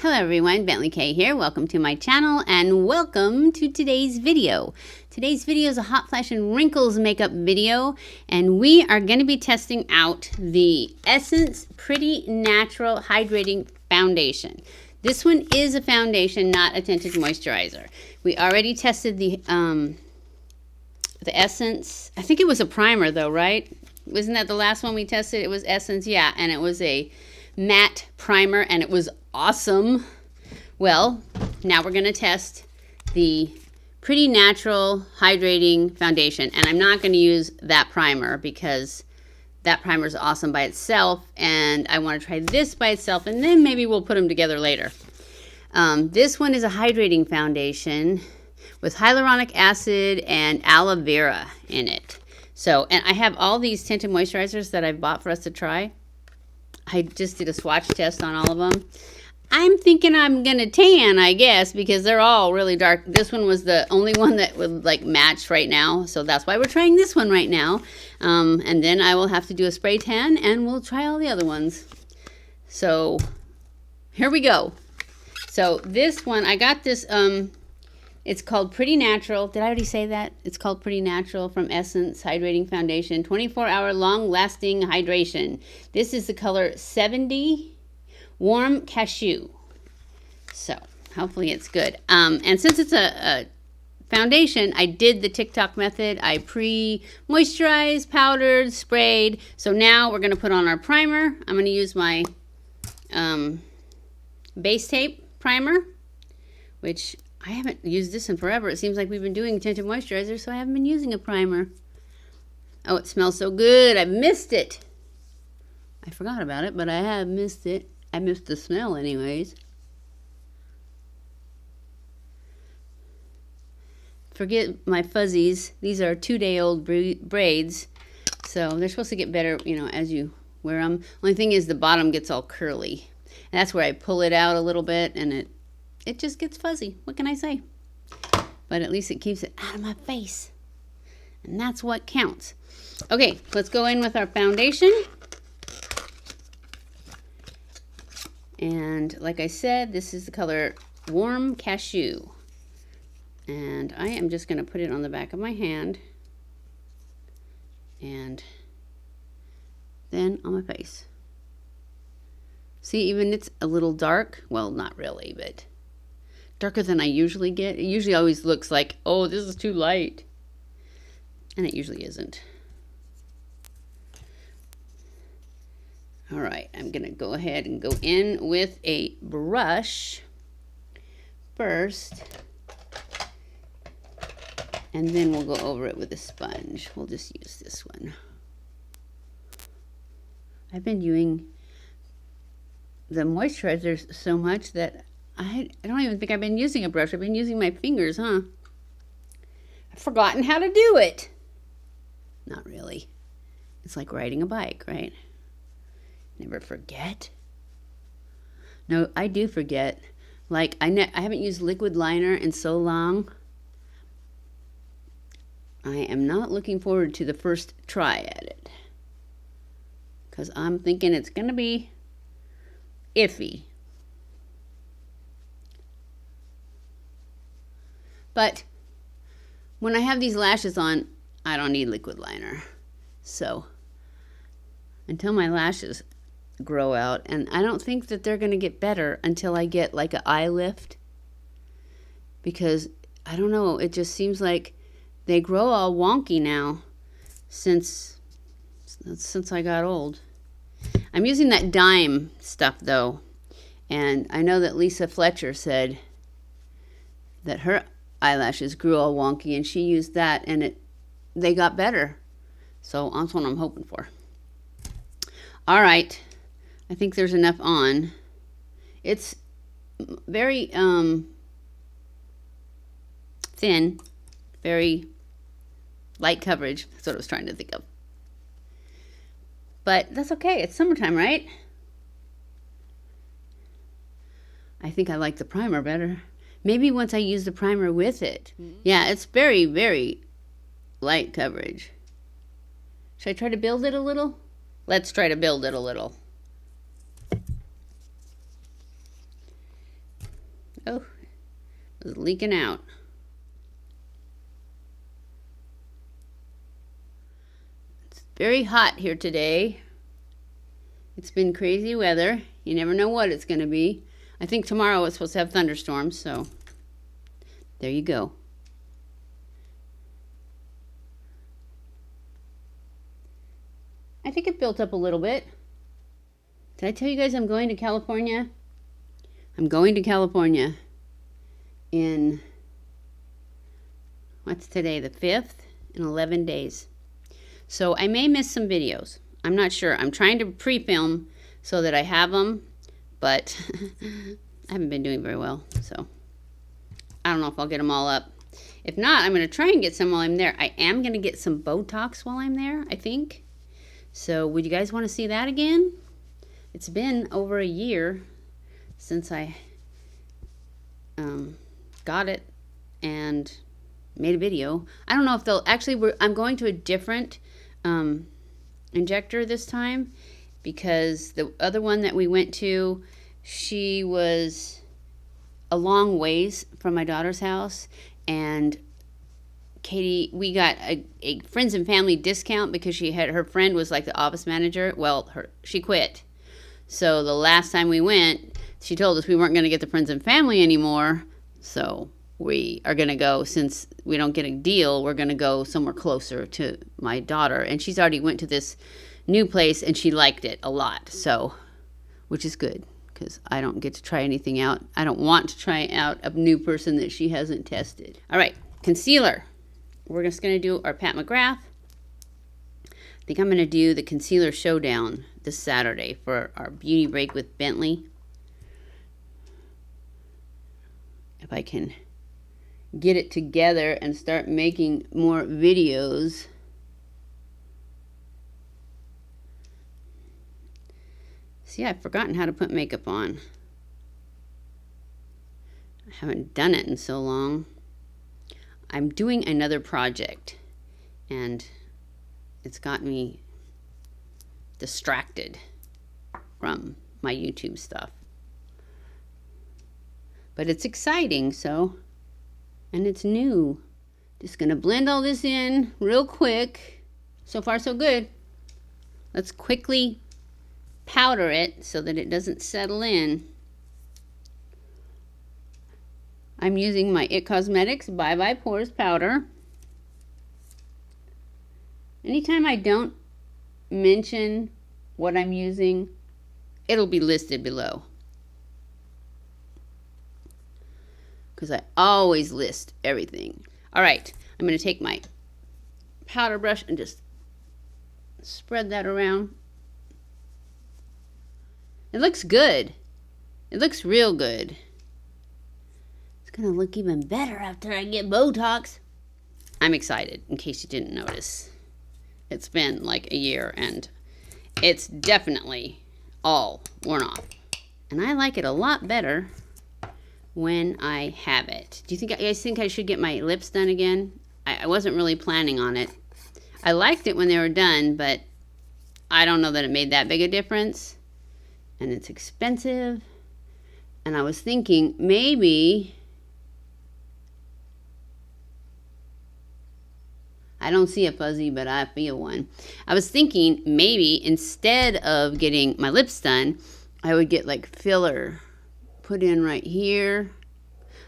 Hello everyone, BentlyK here. Welcome to my channel and welcome to today's video. Today's video is a hot flash and wrinkles makeup video, and we are going to be testing out the Essence Pretty Natural Hydrating Foundation. This one is a foundation, not a tinted moisturizer. We already tested the Essence. I think it was a primer though, right? Wasn't that the last one we tested? It was Essence, yeah, and it was a matte primer and it was awesome. Well, now we're going to test the Pretty Natural Hydrating Foundation, and I'm not going to use that primer because that primer is awesome by itself, and I want to try this by itself, and then maybe we'll put them together later. This one is a hydrating foundation with hyaluronic acid and aloe vera in it. So, and I have all these tinted moisturizers that I've bought for us to try. I just did a swatch test on all of them. I'm thinking I'm going to tan, I guess, because they're all really dark. This one was the only one that would like match right now. So that's why we're trying this one right now. And then I will have to do a spray tan and we'll try all the other ones. So here we go. So this one, I got this, it's called Pretty Natural. Did I already say that? It's called Pretty Natural from Essence Hydrating Foundation. 24-hour long-lasting hydration. This is the color 70 Warm Cashew. So hopefully it's good. And since it's a foundation, I did the TikTok method. I pre-moisturized, powdered, sprayed. So now we're going to put on our primer. I'm going to use my base tape primer, which I haven't used this in forever. It seems like we've been doing tinted moisturizer, so I haven't been using a primer. Oh, it smells so good. I missed it. I forgot about it, but I have missed it. I missed the smell anyways. Forget my fuzzies. These are 2-day-old braids, so they're supposed to get better, you know, as you wear them. Only thing is the bottom gets all curly. And that's where I pull it out a little bit, and it just gets fuzzy. What can I say? But at least it keeps it out of my face. And that's what counts. Okay, let's go in with our foundation. And like I said, this is the color Warm Cashew. And I am just going to put it on the back of my hand. And then on my face. See, even it's a little dark. Well, not really, but darker than I usually get. It usually always looks like, oh, this is too light. And it usually isn't. All right, I'm going to go ahead and go in with a brush first. And then we'll go over it with a sponge. We'll just use this one. I've been doing the moisturizers so much that I don't even think I've been using a brush. I've been using my fingers, huh? I've forgotten how to do it. Not really. It's like riding a bike, right? Never forget. No, I do forget. Like, I haven't used liquid liner in so long. I am not looking forward to the first try at it, because I'm thinking it's going to be iffy. But when I have these lashes on, I don't need liquid liner. So until my lashes grow out, and I don't think that they're going to get better until I get like an eye lift, because I don't know, it just seems like they grow all wonky now since I got old. I'm using that dime stuff though, and I know that Lisa Fletcher said that her eyelashes grew all wonky and she used that and they got better. So that's what I'm hoping for. All right, I think there's enough on. It's very thin, very light coverage. That's what I was trying to think of. But that's okay. It's summertime, right? I think I like the primer better. Maybe once I use the primer with it. Yeah, it's very, very light coverage. Should I try to build it a little? Let's try to build it a little. Oh, it was leaking out. It's very hot here today. It's been crazy weather. You never know what it's going to be. I think tomorrow it's supposed to have thunderstorms, so there you go. I think it built up a little bit. Did I tell you guys I'm going to California? I'm going to California in, what's today, the 5th? In 11 days. So I may miss some videos. I'm not sure. I'm trying to pre-film so that I have them, but I haven't been doing very well, so I don't know if I'll get them all up. If not, I'm going to try and get some while I'm there. I am going to get some Botox while I'm there, I think. So would you guys want to see that again? It's been over a year since I got it and made a video. I don't know if they'll actually, I'm going to a different injector this time, because the other one that we went to, she was a long ways from my daughter's house, and Katie, we got a friends and family discount because her friend was like the office manager. Well, she quit. So the last time we went, she told us we weren't going to get the friends and family anymore. So we are going to go, since we don't get a deal, we're going to go somewhere closer to my daughter. And she's already went to this new place and she liked it a lot. So, which is good, because I don't get to try anything out. I don't want to try out a new person that she hasn't tested. All right, concealer. We're just going to do our Pat McGrath. I think I'm going to do the Concealer Showdown this Saturday for our beauty break with Bentley. If I can get it together and start making more videos. See, I've forgotten how to put makeup on. I haven't done it in so long. I'm doing another project, and it's got me distracted from my YouTube stuff. But it's exciting, so, and it's new. Just gonna blend all this in real quick. So far, so good. Let's quickly powder it so that it doesn't settle in. I'm using my IT Cosmetics Bye Bye Pores powder. Anytime I don't mention what I'm using, it'll be listed below, because I always list everything. All right, I'm going to take my powder brush and just spread that around. It looks good. It looks real good. It's going to look even better after I get Botox. I'm excited, in case you didn't notice. It's been like a year, and it's definitely all worn off. And I like it a lot better when I have it. Do you guys think I should get my lips done again? I wasn't really planning on it. I liked it when they were done, but I don't know that it made that big a difference. And it's expensive. And I was thinking maybe, I don't see a fuzzy, but I feel one. I was thinking maybe instead of getting my lips done, I would get like filler put in right here.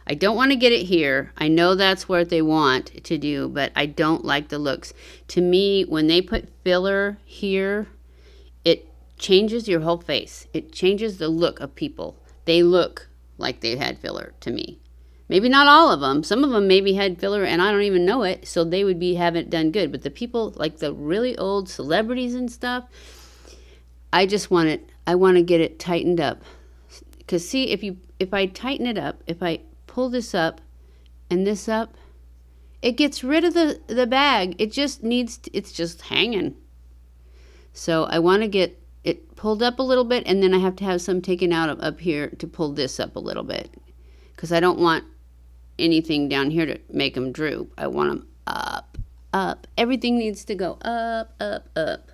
I don't want to get it here. I know that's what they want to do, but I don't like the looks. To me, when they put filler here, it changes your whole face. It changes the look of people. They look like they had filler to me. Maybe not all of them. Some of them maybe had filler and I don't even know it, so they would be having it done good. But the people, like the really old celebrities and stuff, I just want it, I want to get it tightened up. Because see, if I tighten it up, if I pull this up and this up, it gets rid of the bag. It just needs, it's just hanging. So I want to get it pulled up a little bit, and then I have to have some taken out of up here to pull this up a little bit. Because I don't want anything down here to make them droop. I want them up, up. Everything needs to go up, up, up.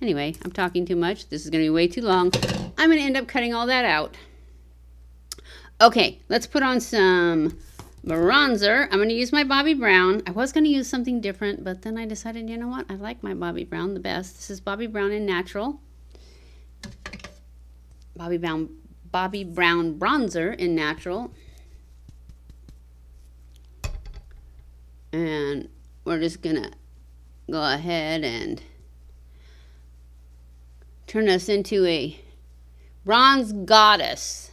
Anyway, I'm talking too much. This is going to be way too long. I'm going to end up cutting all that out. Okay, let's put on some bronzer. I'm going to use my Bobbi Brown. I was going to use something different, but then I decided, you know what? I like my Bobbi Brown the best. This is Bobbi Brown in Natural. Bobbi Brown bronzer in Natural. And we're just going to go ahead and turn us into a bronze goddess.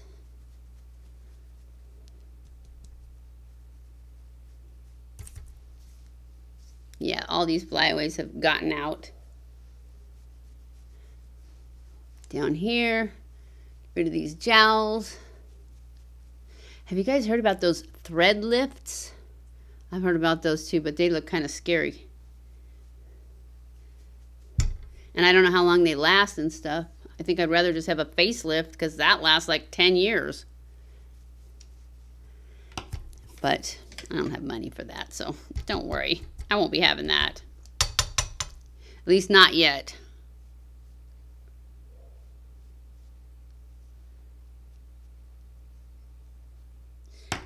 Yeah, all these flyaways have gotten out. Down here, get rid of these jowls. Have you guys heard about those thread lifts? I've heard about those too, but they look kind of scary. And I don't know how long they last and stuff. I think I'd rather just have a facelift because that lasts like 10 years. But I don't have money for that, so don't worry. I won't be having that. At least not yet.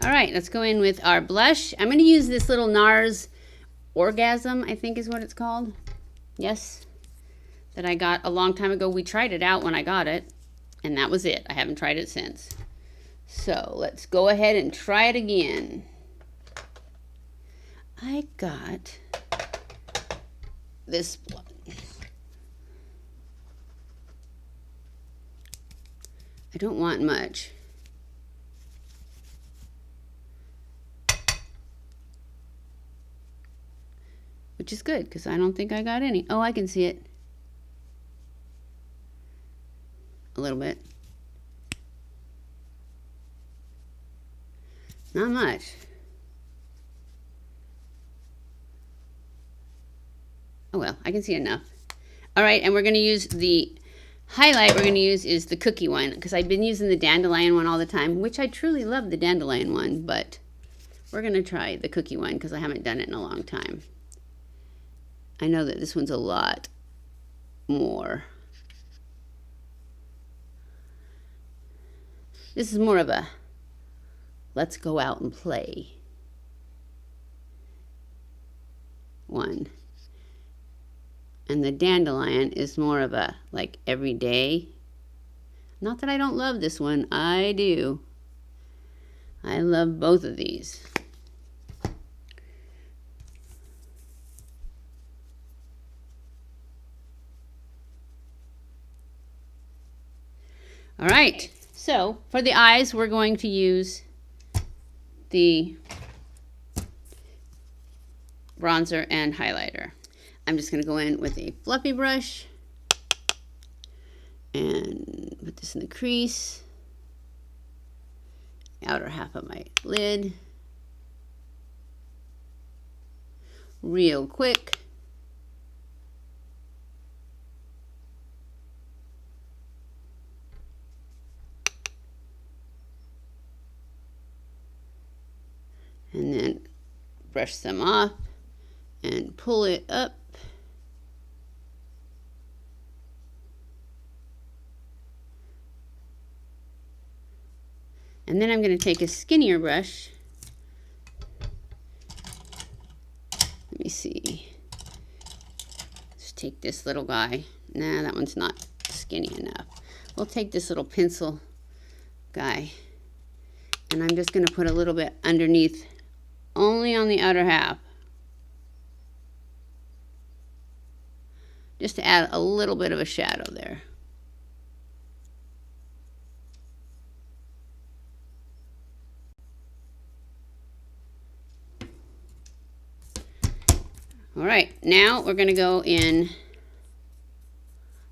All right, let's go in with our blush. I'm going to use this little Nars Orgasm, I think is what it's called. Yes, that I got a long time ago. We tried it out when I got it, and that was it. I haven't tried it since. So let's go ahead and try it again. I got this one. I don't want much. Which is good because I don't think I got any. Oh, I can see it. A little bit. Not much. Oh well, I can see enough. All right, and we're going to use the highlight we're going to use is the cookie one because I've been using the dandelion one all the time, which I truly love the dandelion one, but we're going to try the cookie one because I haven't done it in a long time. I know that this one's a lot more. This is more of a let's go out and play one. And the dandelion is more of a like everyday. Not that I don't love this one. I do. I love both of these. All right. So for the eyes, we're going to use the bronzer and highlighter. I'm just going to go in with a fluffy brush and put this in the crease, outer half of my lid, real quick. And then brush them off and pull it up. And then I'm going to take a skinnier brush. Let me see. Let's take this little guy. Nah, that one's not skinny enough. We'll take this little pencil guy. And I'm just going to put a little bit underneath, only on the outer half. Just to add a little bit of a shadow there. All right, now we're going to go in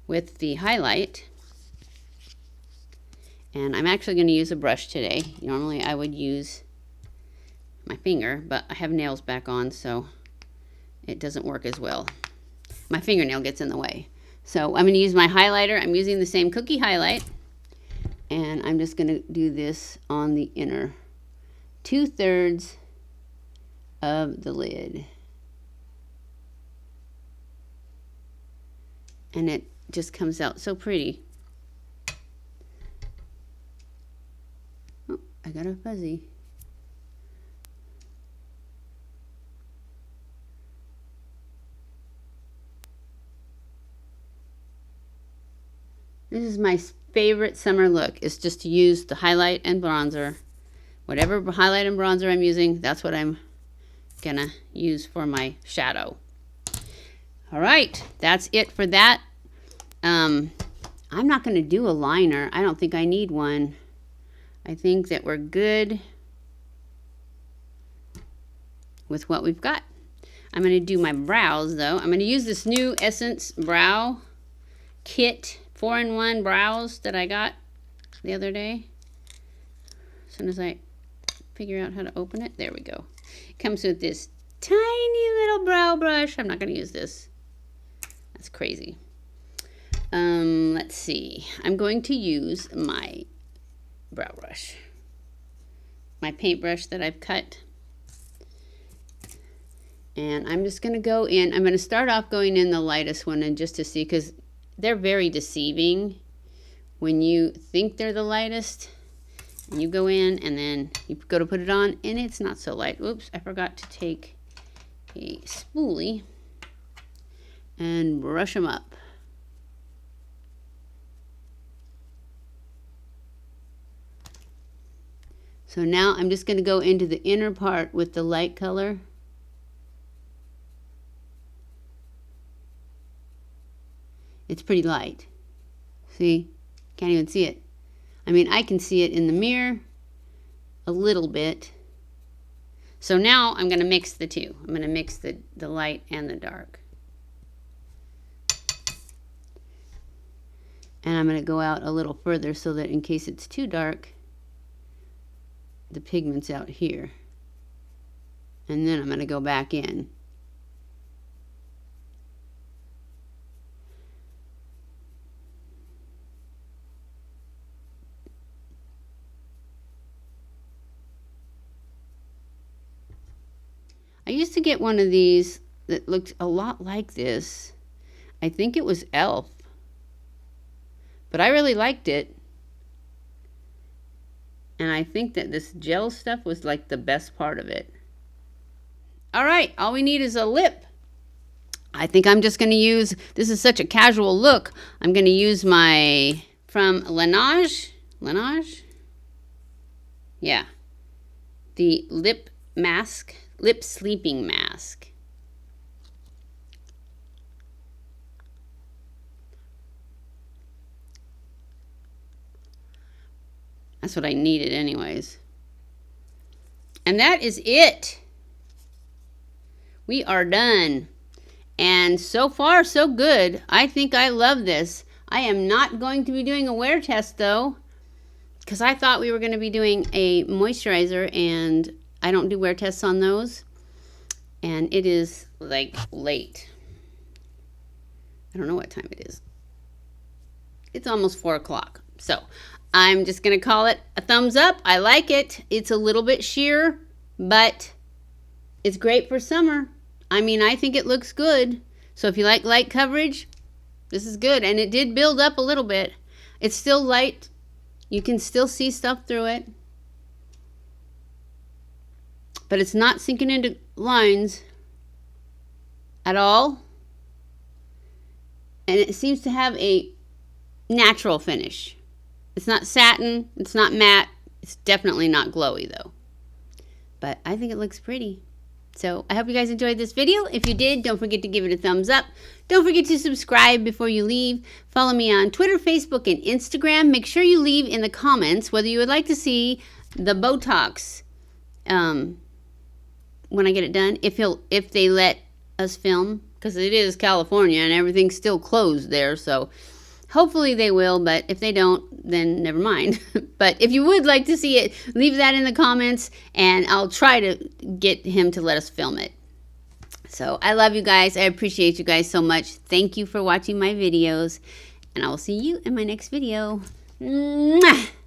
with the highlight. And I'm actually going to use a brush today. Normally I would use my finger, but I have nails back on, so it doesn't work as well. My fingernail gets in the way. So I'm going to use my highlighter. I'm using the same cookie highlight. And I'm just going to do this on the inner 2/3 of the lid. And it just comes out so pretty. Oh, I got a fuzzy. This is my favorite summer look, is just to use the highlight and bronzer. Whatever highlight and bronzer I'm using, that's what I'm gonna use for my shadow. All right, that's it for that. I'm not gonna do a liner. I don't think I need one. I think that we're good with what we've got. I'm gonna do my brows though. I'm gonna use this new Essence Brow Kit 4-in-1 brows that I got the other day. As soon as I figure out how to open it, there we go. It comes with this tiny little brow brush. I'm not going to use this. That's crazy. Let's see. I'm going to use my brow brush, my paintbrush that I've cut. And I'm just going to go in. I'm going to start off going in the lightest one, and just to see, because they're very deceiving when you think they're the lightest. And you go in and then you go to put it on and it's not so light. Oops, I forgot to take a spoolie and brush them up. So now I'm just going to go into the inner part with the light color. It's pretty light. See? Can't even see it. I mean, I can see it in the mirror a little bit. So now I'm going to mix the two. I'm going to mix the light and the dark. And I'm going to go out a little further so that in case it's too dark, the pigment's out here. And then I'm going to go back in. I used to get one of these that looked a lot like this. I think it was e.l.f. But I really liked it. And I think that this gel stuff was like the best part of it. All right, all we need is a lip. I think I'm just going to use, this is such a casual look, I'm going to use my, from Laneige? Laneige? Yeah. The lip mask. Lip sleeping mask. That's what I needed anyways. And that is it. We are done. And so far, so good. I think I love this. I am not going to be doing a wear test though, because I thought we were going to be doing a moisturizer, and I don't do wear tests on those. And it is like late. I don't know what time it is. It's almost 4 o'clock. So I'm just going to call it a thumbs up. I like it. It's a little bit sheer, but it's great for summer. I mean, I think it looks good. So if you like light coverage, this is good. And it did build up a little bit. It's still light. You can still see stuff through it. But it's not sinking into lines at all. And it seems to have a natural finish. It's not satin, it's not matte, it's definitely not glowy though. But I think it looks pretty. So I hope you guys enjoyed this video. If you did, don't forget to give it a thumbs up. Don't forget to subscribe before you leave. Follow me on Twitter, Facebook, and Instagram. Make sure you leave in the comments whether you would like to see the Botox when I get it done, if they let us film, because it is California and everything's still closed there, so hopefully they will, but if they don't, then never mind. But if you would like to see it, leave that in the comments, and I'll try to get him to let us film it. So I love you guys. I appreciate you guys so much. Thank you for watching my videos, and I will see you in my next video. Mwah!